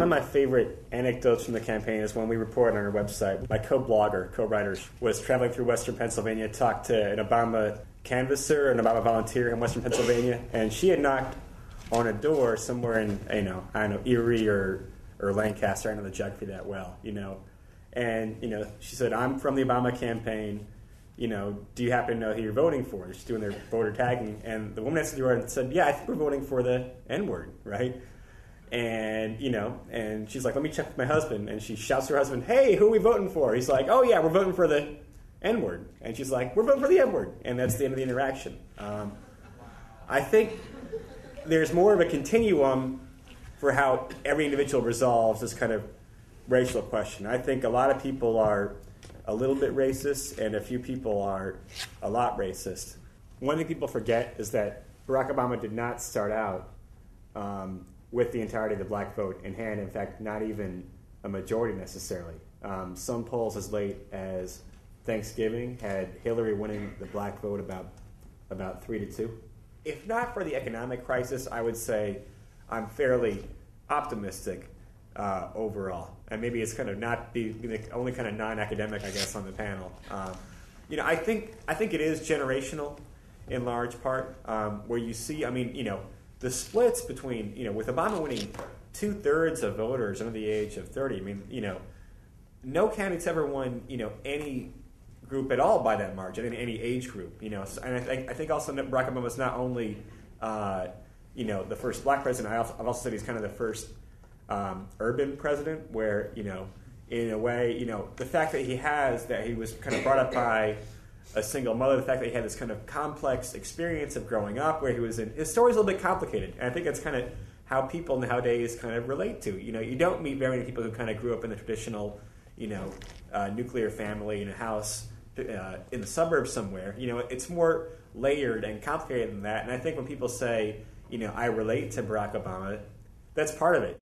of my favorite anecdotes from the campaign is when we reported on our website. My co-writer, was traveling through Western Pennsylvania, talked to an Obama canvasser, an Obama volunteer in Western Pennsylvania, and she had knocked on a door somewhere in, Erie or Lancaster. I know the geography that well, And, she said, I'm from the Obama campaign. Do you happen to know who you're voting for? They're just doing their voter tagging. And the woman answered the door and said, yeah, I think we're voting for the N-word, right? And, and she's like, let me check with my husband. And she shouts to her husband, hey, who are we voting for? He's like, oh, yeah, we're voting for the N-word. And she's like, we're voting for the N-word. And that's the end of the interaction. I think there's more of a continuum for how every individual resolves this kind of racial question. I think a lot of people are a little bit racist, and a few people are a lot racist. One thing people forget is that Barack Obama did not start out with the entirety of the black vote in hand. In fact, not even a majority necessarily. Some polls as late as Thanksgiving had Hillary winning the black vote about 3-2. If not for the economic crisis, I would say I'm fairly optimistic overall. And maybe it's kind of not the only kind of non-academic, I guess, on the panel. I think it is generational in large part, where you see, the splits between, with Obama winning 2/3 of voters under the age of 30, no candidate's ever won, any group at all by that margin, in any age group, And I think also that Barack Obama is not only, the first black president. I've also said he's kind of the first urban president, where, in a way, the fact that he was kind of brought up by a single mother, the fact that he had this kind of complex experience of growing up, where his story's a little bit complicated. And I think that's kind of how people nowadays kind of relate to. You don't meet very many people who kind of grew up in the traditional, nuclear family in a house in the suburbs somewhere. It's more layered and complicated than that. And I think when people say, I relate to Barack Obama, that's part of it.